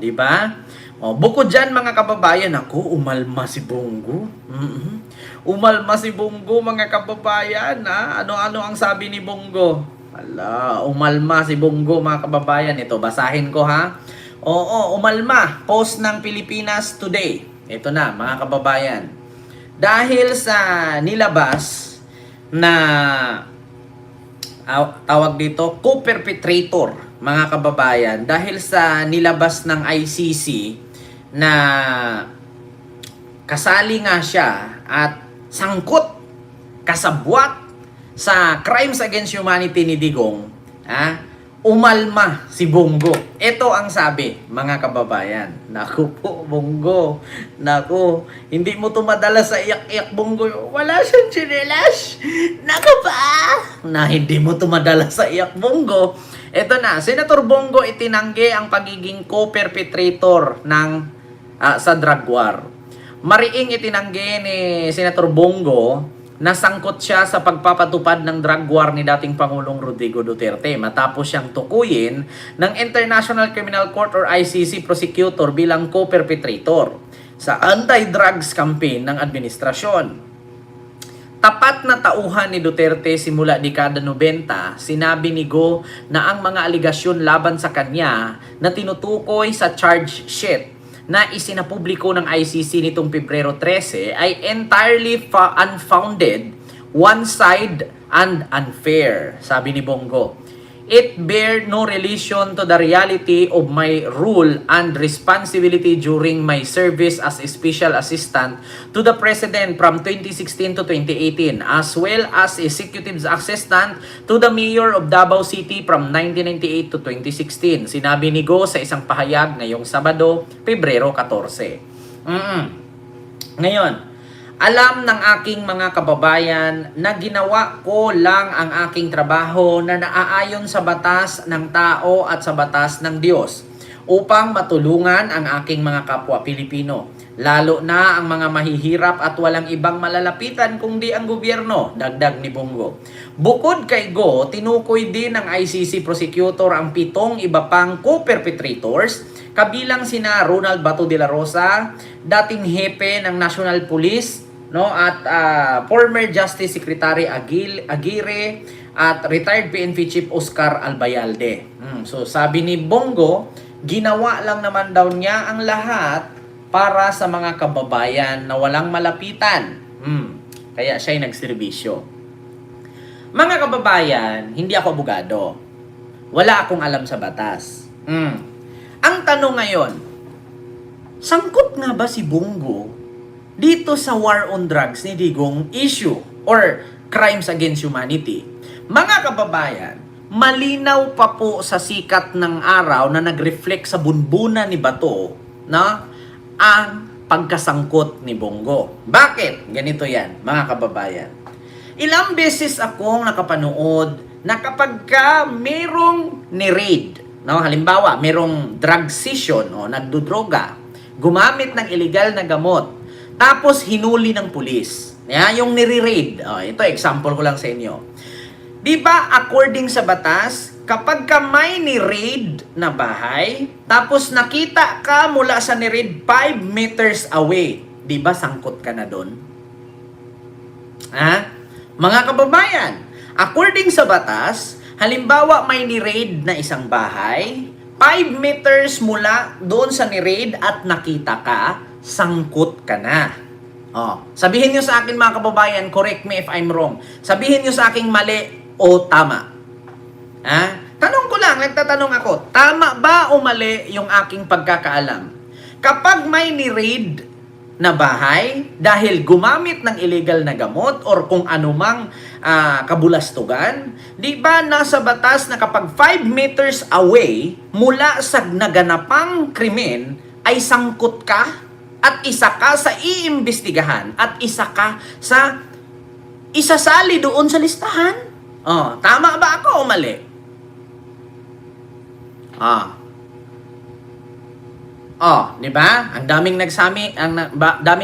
Di ba? Bukod diyan mga kababayan, ako umalma si Bongo. Umalma si Bongo mga kababayan, ha? Ano-ano ang sabi ni Bongo? Umalma si Bongo mga kababayan. Ito, basahin ko ha. Oo, umalma. Post ng Pilipinas Today. Ito na mga kababayan. Dahil sa nilabas na tawag dito, co-perpetrator, mga kababayan, dahil sa nilabas ng ICC na kasali nga siya at sangkot, kasabwat sa crimes against humanity ni Digong, umalma si Bongo. Ito ang sabi, mga kababayan. Naku po, Bongo. Naku, hindi mo tumadala sa iyak-iyak, Bongo. Wala siyang chinelas. Naku pa! Na hindi mo tumadala sa iyak, Bongo. Ito na, Senator Bongo itinanggi ang pagiging co-perpetrator ng sa drug war. Mariing itinanggi ni Senator Bongo na sangkot siya sa pagpapatupad ng drug war ni dating Pangulong Rodrigo Duterte matapos siyang tukuyin ng International Criminal Court or ICC prosecutor bilang co-perpetrator sa anti-drugs campaign ng administrasyon. Tapat na tauhan ni Duterte simula dekada 90, sinabi ni Go na ang mga aligasyon laban sa kanya na tinutukoy sa charge sheet na isinapubliko ng ICC nitong Pebrero 13 ay entirely unfounded, one-sided, and unfair, sabi ni Bongo. It bear no relation to the reality of my role and responsibility during my service as a special assistant to the President from 2016 to 2018, as well as executive assistant to the Mayor of Davao City from 1998 to 2016. Sinabi ni Go sa isang pahayag ngayong Sabado, Pebrero 14. Ngayon, alam ng aking mga kababayan na ginawa ko lang ang aking trabaho na naaayon sa batas ng tao at sa batas ng Diyos upang matulungan ang aking mga kapwa Pilipino, lalo na ang mga mahihirap at walang ibang malalapitan kundi ang gobyerno, dagdag ni Bongo. Bukod kay Go, tinukoy din ng ICC prosecutor ang 7 iba pang co-perpetrators, kabilang sina Ronald Bato de la Rosa, dating hepe ng National Police, at former Justice Secretary Aguirre at retired PNP Chief Oscar Albayalde. So sabi ni Bongo, ginawa lang naman daw niya ang lahat para sa mga kababayan na walang malapitan. Kaya siya'y nagserbisyo. Mga kababayan, hindi ako abogado. Wala akong alam sa batas. Ang tanong ngayon, sangkot nga ba si Bongo dito sa war on drugs ni Digong issue or crimes against humanity? Mga kababayan, malinaw pa po sa sikat ng araw na nag-reflect sa bunbunan ni Bato ang pagkasangkot ni Bongo. Bakit? Ganito yan, mga kababayan. Ilang beses akong nakapanood na kapag ka merong ni-raid, halimbawa, merong drug session, nagdudroga, gumamit ng illegal na gamot, tapos hinuli ng pulis. Yung nire-raid. Ito, example ko lang sa inyo. Di ba, according sa batas, kapag ka may ni-raid na bahay, tapos nakita ka mula sa ni-raid 5 meters away, di ba, sangkot ka na doon? Mga kababayan, according sa batas, halimbawa may ni-raid na isang bahay, 5 meters mula doon sa ni-raid at nakita ka, sangkot ka na. Sabihin nyo sa akin mga kababayan, correct me if I'm wrong. Sabihin nyo sa akin mali o tama. Tanong ko lang, nagtatanong ako, tama ba o mali yung aking pagkakaalam? Kapag may ni-raid na bahay dahil gumamit ng illegal na gamot or kung anumang kabulastugan, di ba nasa batas na kapag 5 meters away mula sa naganapang krimen ay sangkot ka? At isa ka sa iimbestigahan at isa ka sa isasali doon sa listahan. Tama ba ako o mali? Di ba? Ang daming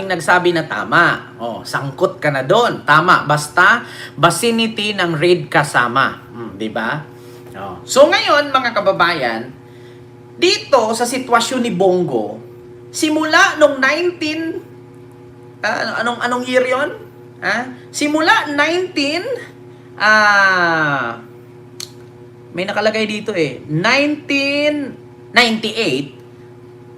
nagsabi na tama. Sangkot ka na doon. Tama, basta vicinity ng raid kasama. Di ba? So ngayon mga kababayan, Dito, sa sitwasyon ni Bongo, simula nung 19... anong year yon? Simula 19... may nakalagay dito 1998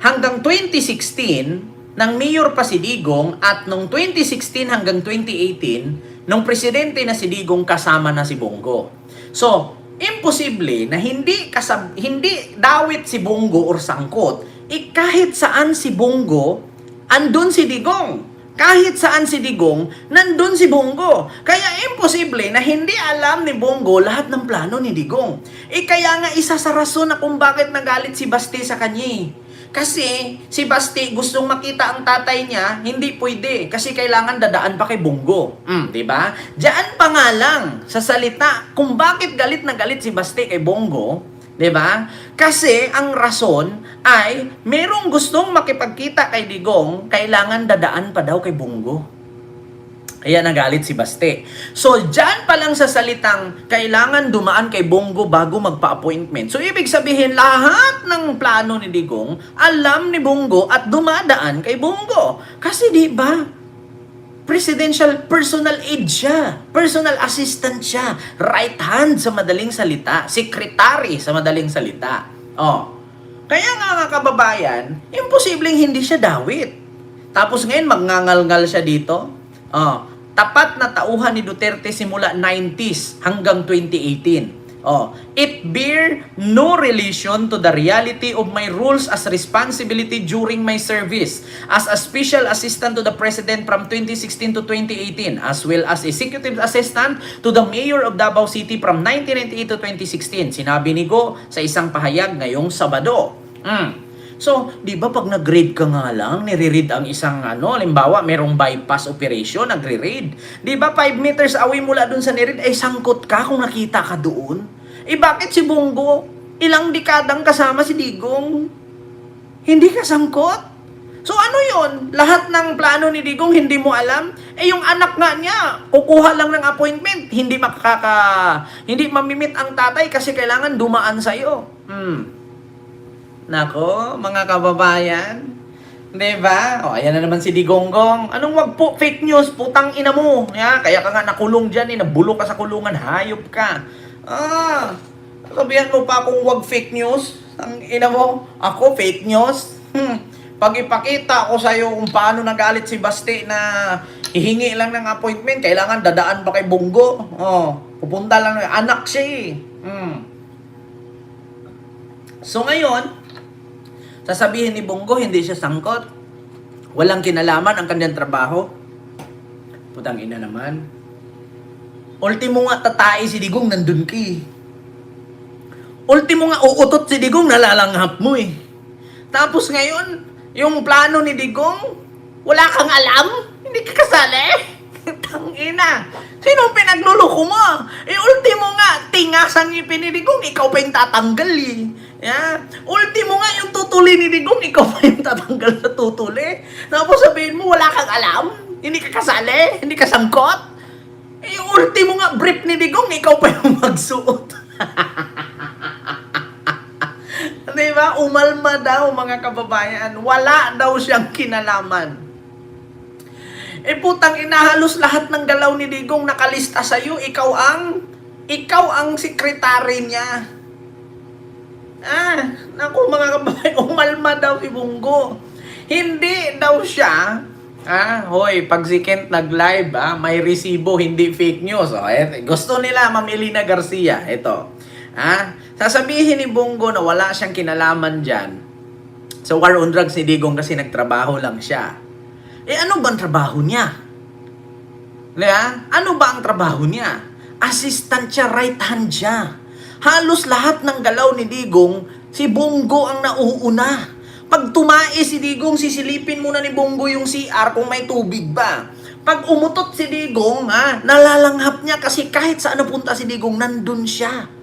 hanggang 2016 nang mayor pa si Digong, at nung 2016 hanggang 2018 nung presidente na si Digong kasama na si Bongo. So, imposible na hindi dawit si Bongo or sangkot. Kahit saan si Bongo, andun si Digong. Kahit saan si Digong, nandun si Bongo. Kaya imposible na hindi alam ni Bongo lahat ng plano ni Digong. Kaya nga isa sa rason na kung bakit nagalit si Basti sa kanya. Kasi si Basti gustong makita ang tatay niya, hindi pwede. Kasi kailangan dadaan pa kay Bongo. Diba? Diyan pa nga lang sa salita kung bakit galit na galit si Basti kay Bongo. Diba? Kasi ang rason ay merong gustong makipagkita kay Digong, kailangan dadaan pa daw kay Bongo. Kaya nagalit si Basti. So, dyan pa lang sa salitang kailangan dumaan kay Bongo bago magpa-appointment. So, ibig sabihin, lahat ng plano ni Digong, alam ni Bongo at dumadaan kay Bongo. Kasi di ba presidential personal aide siya, personal assistant siya, right hand sa madaling salita, secretary sa madaling salita. Kaya nga kababayan, imposibleng hindi siya dawit. Tapos ngayon magngangalngal siya dito. Tapat na tauhan ni Duterte simula 90s hanggang 2018. It bear no relation to the reality of my roles as responsibility during my service as a special assistant to the President from 2016 to 2018, as well as executive assistant to the Mayor of Davao City from 1998 to 2016. Sinabi ni Go sa isang pahayag ngayong Sabado. So, di ba pag nag-raid ka nga lang, nire-raid ang isang halimbawa, merong bypass operation, nagre-raid. Di ba 5 meters away mula dun sa nire-raid, sangkot ka kung nakita ka doon? Bakit si Bongo, ilang dekadang kasama si Digong, hindi ka sangkot? So ano yon? Lahat ng plano ni Digong hindi mo alam? Yung anak nga niya, kukuha lang ng appointment, hindi mamimit ang tatay kasi kailangan dumaan sa'yo. Nako, mga kababayan. Diba? Ayan na naman si Digonggong. Anong wag po fake news? Putang ina mo. Kaya ka nga nakulong dyan. Nabulok ka sa kulungan. Hayop ka. Sabihan mo pa kung wag fake news? Ang ina mo. Ako fake news? Pag ipakita ko sa'yo kung paano nagalit si Basti na hihingi lang ng appointment, kailangan dadaan pa kay Bongo. Pupunta lang. Anak siya So ngayon, sasabihin ni Bongo, hindi siya sangkot. Walang kinalaman ang kanyang trabaho. Putang ina naman. Ultimo nga tatai si Digong, nandun ki. Ultimo nga uutot si Digong, nalalanghap mo Tapos ngayon, yung plano ni Digong, wala kang alam? Hindi ka kasali? Tangina. Sino pinagluluko mo? Ultimo nga, tingas ang ngipin ni Digong, ikaw pa yung tatanggal Ultimo nga, yung tutuli ni Digong, ikaw pa yung tatanggal sa tutuli. Tapos sabihin mo, wala kang alam? Hindi ka kasali? Hindi ka sangkot? Yung ultimo nga, brief ni Digong, ikaw pa yung magsuot. Diba? Umalma daw, mga kababayan. Wala daw siyang kinalaman. Putang inahalos lahat ng galaw ni Digong nakalista sa'yo. Ikaw ang sekretary niya. Naku mga kababayan, umalma daw si Bongo. Hindi daw siya, hoy, pag si Kent nag-live, may resibo, hindi fake news. Gusto nila, Ma'am Elena Garcia, ito. Sasabihin ni Bongo na wala siyang kinalaman dyan sa war on drugs ni Digong kasi nagtrabaho lang siya. Ano ba ang trabaho niya? Ano ba ang trabaho niya? Assistant siya, right hand siya. Halos lahat ng galaw ni Digong, si Bongo ang nauuna. Pag tumae si Digong, sisilipin muna ni Bongo yung CR kung may tubig ba. Pag umutot si Digong, nalalanghap niya kasi kahit saan napunta si Digong, nandun siya.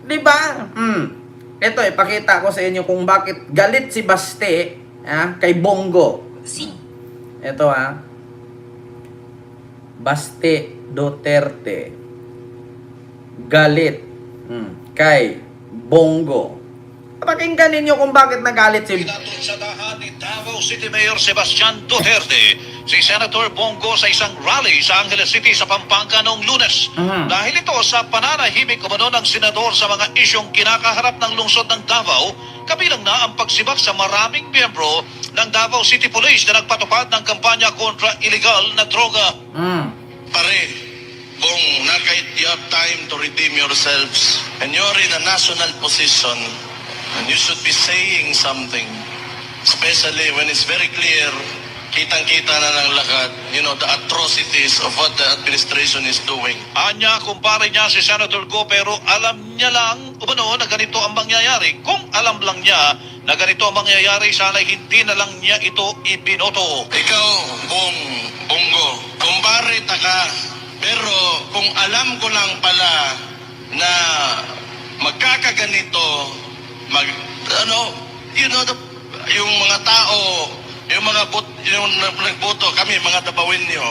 Diba? Ito, ipakita ko sa inyo kung bakit galit si Basti kay Bongo. Ito Basti Duterte galit kay Bongo Pakinggan ninyo kung bakit nagalit si... Pinatutsadahan ni Davao City Mayor Sebastian Duterte si Senator Bongo sa isang rally sa Angeles City sa Pampanga noong Lunes. Dahil ito sa pananahimik umano ng senador sa mga isyong kinakaharap ng lungsod ng Davao, kabilang na ang pagsibak sa maraming miyembro ng Davao City Police na nagpatupad ng kampanya kontra illegal na droga. Pare, kung you have time to redeem yourselves and you're in a national position and you should be saying something, especially when it's very clear, kitang-kita na ng lahat, the atrocities of what the administration is doing. Anya, kumpare niya si Senator Go, pero alam niya lang, umano, na ganito ang mangyayari. Kung alam lang niya na ganito ang mangyayari, sana hindi na lang niya ito ibinoto. Ikaw, Bongo, kumpare ka, pero kung alam ko lang pala na magkakaganito, yung mga tao, yung nagboto kami, mga Dabawenyo,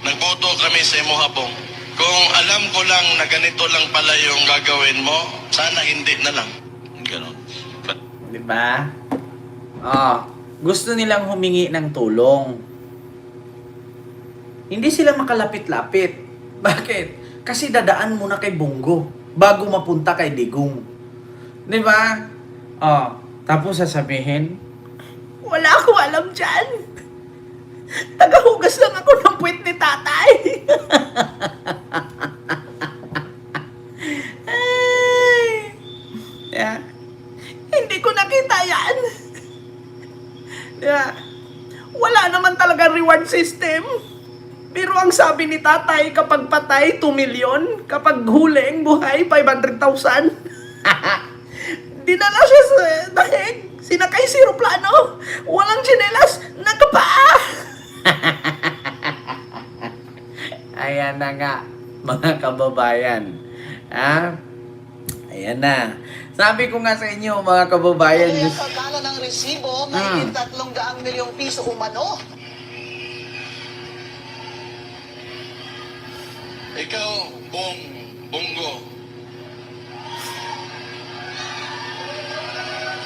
nagboto kami sa Imuhabong. Kung alam ko lang na ganito lang pala yung gagawin mo, sana hindi na lang. Ganon. Di ba? Gusto nilang humingi ng tulong. Hindi sila makalapit-lapit. Bakit? Kasi dadaan muna kay Bongo bago mapunta kay Digong. Di ba? Tapos sasabihin, wala akong alam dyan. Tagahugas lang ako ng puwet ni tatay. Ay. Yeah. Hindi ko nakita yan. Yeah. Wala naman talaga reward system. Pero ang sabi ni tatay, kapag patay, 2 million. Kapag huling buhay, 500,000. Dinala siya sa dahig. Sinakay si aeroplano. Walang tsinelas. Nagkapaa. Ayan na nga, mga kababayan. Ayan na. Sabi ko nga sa inyo, mga kababayan. Kaya pagkala ng resibo, may 300 milyong piso umano. Ikaw, Bongo,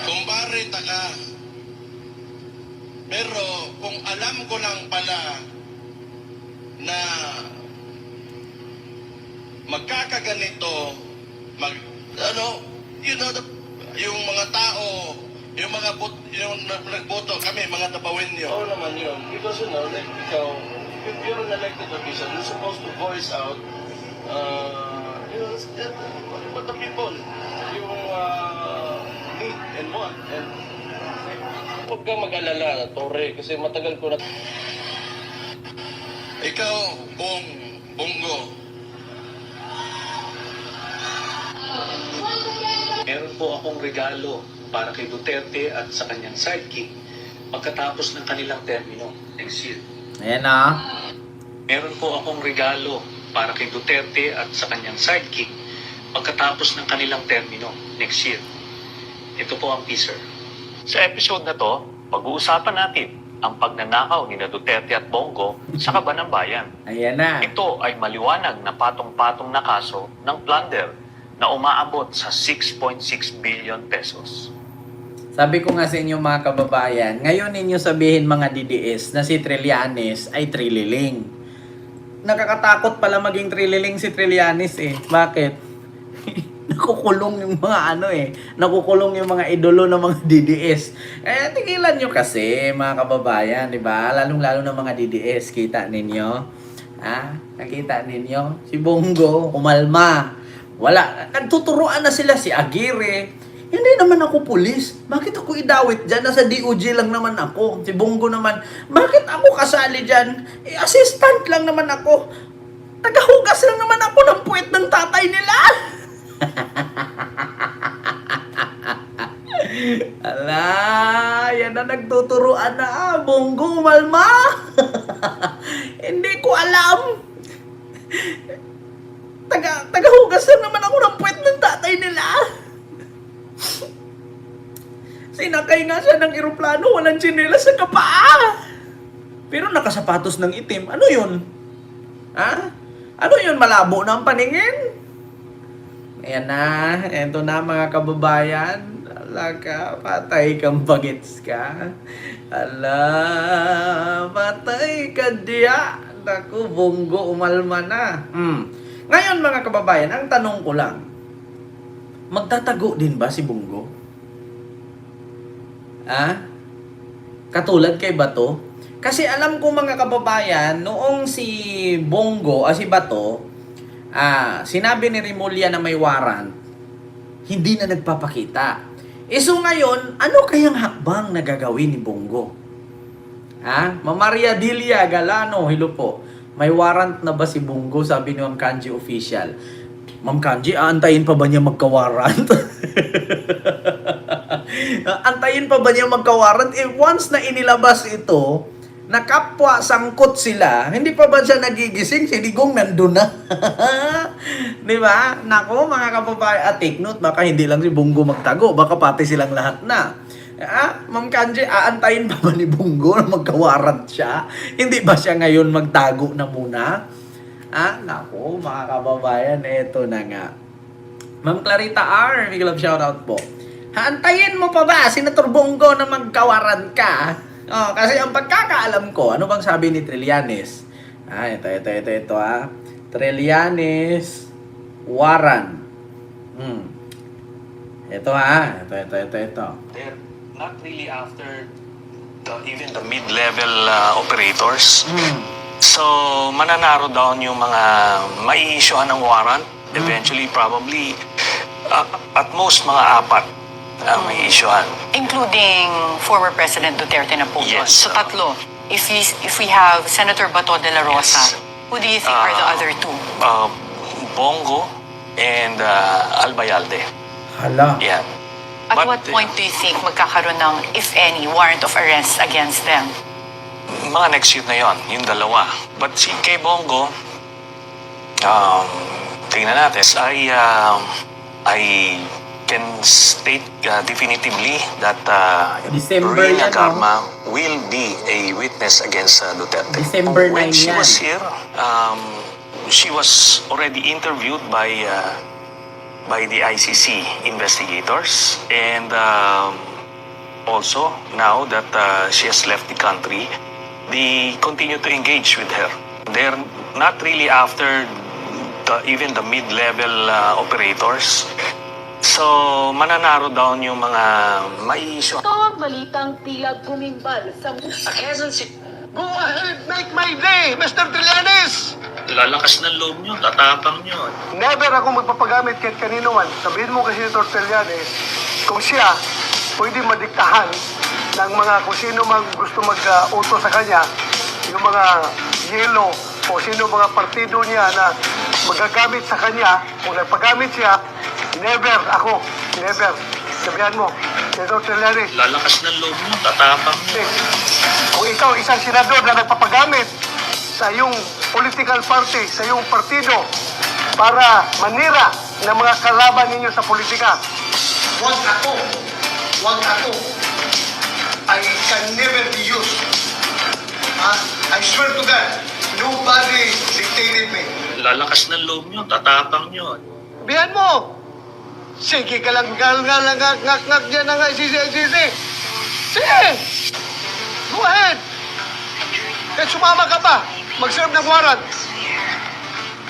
kumpare ka, pero kung alam ko lang pala na magkakaganito, yung mga tao, yung nagboto kami, mga Dabawenyo. Oo naman yun. Because like ikaw, if you're an elected official, you're supposed to voice out, what the people, yung need and want. And huwag kang mag-alala, Torre, kasi matagal ko na... Ikaw, Bongo, Meron po akong regalo para kay Duterte at sa kanyang sidekick pagkatapos ng kanilang termino next year. Ayan na. Meron po akong regalo para kay Duterte at sa kanyang sidekick pagkatapos ng kanilang termino next year. Ito po ang teaser. Sa episode na to, pag-uusapan natin ang pagnanakaw ni Duterte at Bongo sa Kaban ng Bayan. Ayan na. Ito ay maliwanag na patong-patong na kaso ng plunder na umaabot sa 6.6 billion pesos. Sabi ko nga sa inyo, mga kababayan, ngayon ninyo sabihin mga DDS na si Trillanes ay trililing. Nakakatakot pala maging trililing si Trillanes eh. Bakit? Nakukulong yung mga nakukulong yung mga idolo ng mga DDS. Eh, tigilan nyo kasi, mga kababayan, di ba? Lalong-lalo ng mga DDS, kita ninyo. Nakita ninyo? Si Bongo, umalma. Wala. Nagtuturuan na sila si Aguirre. Hindi naman ako pulis. Bakit ako idawit dyan? Nasa DOJ lang naman ako. Si Bongo naman, bakit ako kasali dyan? Assistant lang naman ako. Tagahugas lang naman ako ng puwet ng tatay nila. Ala, yan na nagtuturuan na. Bongo, umalma. Hindi ko alam. Tagahugas lang naman ako ng puwet ng tatay nila. Sinakay nga siya ng eroplano, walang tsinelas sa kapaa. Pero nakasapatos ng itim. Ano yun? Ano yun? Malabo na ang paningin? Ayan na. Ito na, mga kababayan. Laka, patay kang bagets ka. Ala, patay ka diya. Naku, Bongo, umalma na. Ngayon mga kababayan, ang tanong ko lang, magtatago din ba si Bongo? Katulad kay Bato? Kasi alam ko mga kababayan, noong si Bongo, si Bato, sinabi ni Rimulya na may warrant, hindi na nagpapakita. So ngayon, ano kayang hakbang na gagawin ni Bongo? Maria Dilia Galano, hello po. May warrant na ba si Bongo? Sabi ni Ma'am Kanji official. Ma'am Kanji, aantayin pa ba niya magka-warrant? Antayin pa ba niya magka-warrant? Once na inilabas ito, nakapwa sangkot sila, hindi pa ba siya nagigising? Si Digong nandun na. Di ba? Nako, mga kababayan, take note, baka hindi lang si Bongo magtago, baka pati silang lahat na. Ma'am Kanji, aantayin pa ba ni Bongo na magka-warrant siya? Hindi ba siya ngayon magtago na muna? Nako, mga kababayan, eto na nga. Ma'am Clarita R, big love shoutout po. Antayin mo pa ba, Senator Bongo, na magka-warrant ka? Kasi ang pagkakaalam ko, ano bang sabi ni Trillanes? Ito. Trillanes, warrant. Ito. They're not really after even the mid-level operators. So, mananaro down yung mga mai-issuehan ng warrant. Eventually, probably, at most, mga 4 ang may issuehan. Including former President Duterte na po. Yes. So tatlo. If we have Senator Bato de la Rosa, Yes. who do you think are the other two? Bongo and Albayalde. Hala. Yeah. At But, what point do you think magkakaroon ng, if any, warrant of arrest against them? Mga next year na yon, yung dalawa. But si kay Bongo, tingnan natin, I can state definitively that December Rina yan, Garma will be a witness against Duterte. December 9 When she yan. was here, she was already interviewed by the ICC investigators, and also now that she has left the country, they continue to engage with her. They're not really after even the mid-level operators. So, mananaro down yung mga mai-issue. Ito ang balitang tila gumimbal sa Quezon City. Go ahead, make my day, Mr. Trillanes! Lalakas ng loob nyo, tatapang nyo. Never ako magpapagamit kahit kanino man. Sabihin mo kasi Senator Trillanes, kung siya pwede madiktahan ng mga kung sino mang gusto mag-utos sa kanya, yung mga yelo o sino mga partido niya na magagamit sa kanya, kung nagpagamit siya, never ako, never. Sabihan mo, Senator Trillanes, Lalakas ng loob nyo, tatapang nyo. kung ikaw isang senador na nagpapagamit sa iyong political party, sa iyong partido, para manira ng mga kalaban ninyo sa politika, Wag ako. I can never be used. I swear to God, nobody dictated me. Lalakas ng loob nyo, tatapang nyo. sabihan mo, sige ka lang, ngak dyan ng ICC. Sige! Go ahead! Kahit sumama ka pa, mag-serve ng warrant.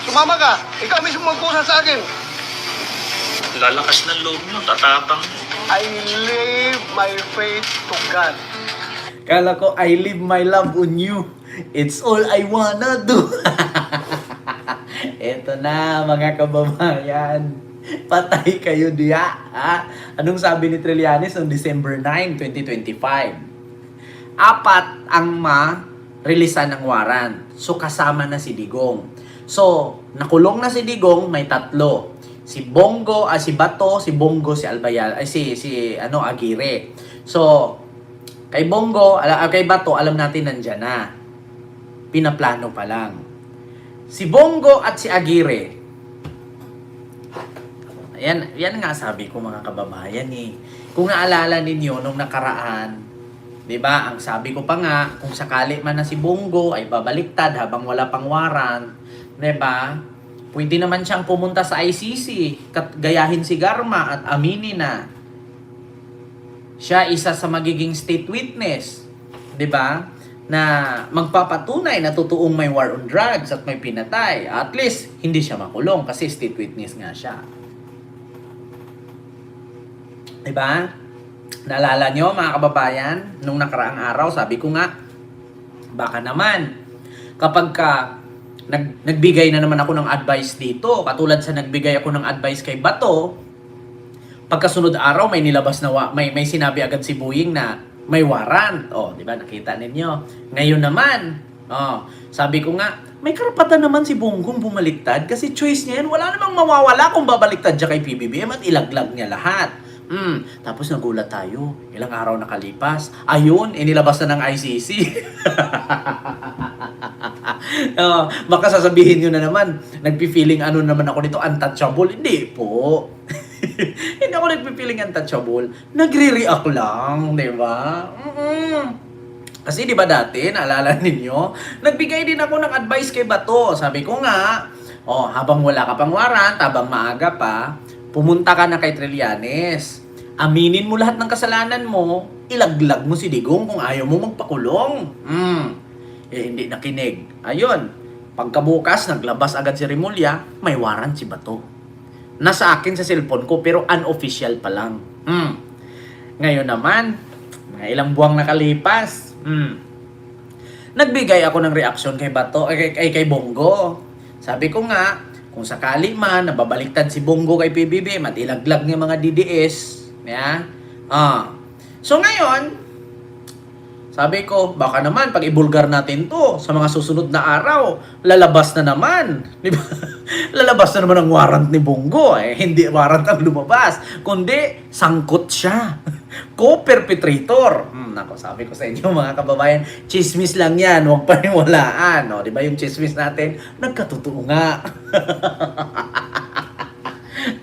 Sumama ka, ikaw mismo magkusa sa akin. Lalakas ng loob nyo, tatapang nyo. I leave my faith to God. Kala ko, I live my love on you. It's all I wanna do. Eto na, mga kababayan. Patay kayo diya. Anong sabi ni Trillanes noong December 9, 2025? 4 ang ma-releasan ng warrant. So, kasama na si Digong. So, nakulong na si Digong, may 3. Si Bongo, si Bato, si Bongo, si Albayal, Aguirre. So, kay Bongo, kay Bato, alam natin nandyan na. Pinaplano pa lang. Si Bongo at si Aguirre. Yan nga sabi ko mga kababayan eh. Kung naalala ninyo nung nakaraan, 'di ba? Ang sabi ko pa nga, kung sakali man na si Bongo ay babaliktad habang wala pang warrant, 'di ba? Pwede naman siyang pumunta sa ICC, gayahin si Garma at aminin na Siya isa sa magiging state witness, 'di ba? Na magpapatunay na totoong may war on drugs at may pinatay. At least hindi siya makulong kasi state witness nga siya. 'Di ba? Naalala nyo mga kababayan, nung nakaraang araw, sabi ko nga, baka naman, kapag nagbigay na naman ako ng advice dito, katulad sa nagbigay ako ng advice kay Bato, pagkasunod araw may nilabas na, may sinabi agad si Boying na may warrant. Di ba, nakita ninyo. Ngayon naman, sabi ko nga, may karapatan naman si Bongbong bumaliktad kasi choice niya yan. Wala namang mawawala kung babaliktad siya kay PBBM at ilaglag niya lahat. Tapos nagulat tayo. Ilang araw nakalipas. Ayun, inilabas na ng ICC. Baka sasabihin nyo na naman, nagpi-feeling ano naman ako dito, untouchable. Hindi po. Hindi ako nagpi-feeling untouchable. Nagre-react lang, di ba? Kasi di ba dati, naalala ninyo, nagbigay din ako ng advice kay Bato. Sabi ko nga, habang wala ka pang warrant, habang maaga pa, pumunta ka na kay Trillanes. Aminin mo lahat ng kasalanan mo, ilaglag mo si Digong kung ayaw mo magpakulong. Hindi nakinig. Ayun, pagkabukas, naglabas agad si Remulla, may warrant si Bato. Nasa akin sa cellphone ko, pero unofficial pa lang. Ngayon naman, mga ilang buwang nakalipas, nagbigay ako ng reaksyon kay Bato, kay Bongo. Sabi ko nga, kung sakali man, nababaliktad si Bongo kay PBBM at ilaglag ng mga DDS. So ngayon, sabi ko, baka naman, pag ibulgar natin to sa mga susunod na araw, lalabas na naman. Di ba? Lalabas na naman ang warrant ni Bongo. Hindi warrant ang lumabas, kundi sangkot siya. Co-perpetrator. Nako, sabi ko sa inyo mga kababayan, chismis lang yan, huwag paniwalaan. Di ba yung chismis natin, nagkatotoo nga.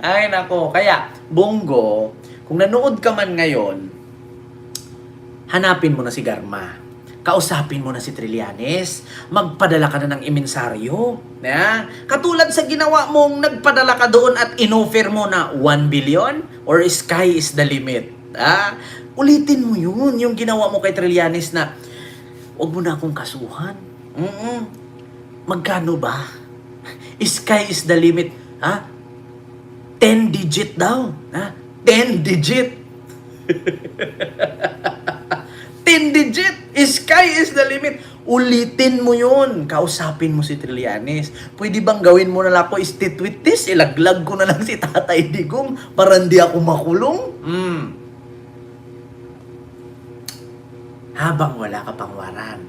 Ay nako, kaya Bongo, kung nanood ka man ngayon, hanapin mo na si Garma. Kausapin mo na si Trillanes. Magpadala ka na ng imensaryo. Katulad sa ginawa mong nagpadala ka doon at inoffer mo na 1 billion or sky is the limit. Ulitin mo yun, yung ginawa mo kay Trillanes na huwag mo na akong kasuhan. Magkano ba? Sky is the limit. 10 digit daw. 10 digit. 10 digit. Sky is the limit. Ulitin mo yun. Kausapin mo si Trillanes. Pwede bang gawin mo na lang ako state witness? Ilaglag ko na lang si Tatay Digong para hindi ako makulong? Habang wala ka pang warrant,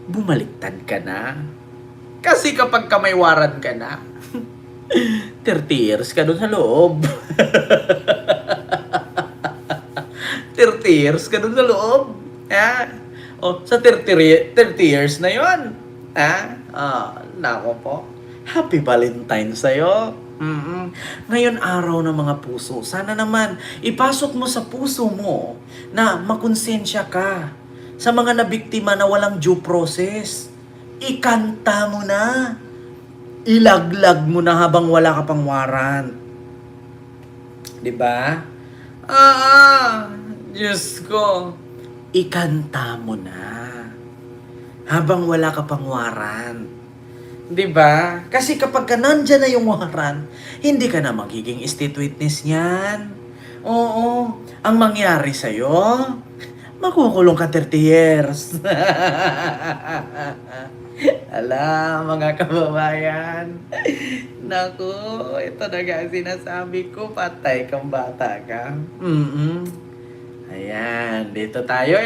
bumaliktad ka na. Kasi kapag ka may warrant ka na, 30 years ka doon sa loob. 30 years ka doon sa loob. Sa 30 years na yon. Nako po. Happy Valentine sa'yo. Ngayon araw ng mga puso, sana naman ipasok mo sa puso mo na makonsensya ka sa mga nabiktima na walang due process. Ikanta mo na. Ilaglag mo na habang wala ka pang warrant. 'Di ba? Diyos ko. Ikanta mo na habang wala ka pang warrant. 'Di ba? Kasi kapag ka nandyan na yung warrant, hindi ka na magiging state witness niyan. Oo, ang mangyari sa'yo, makukulong ka 30 years. Ala, mga kababayan. Naku, ito na nga sinasabi ko, patay kang bata ka. Ayan, dito tayo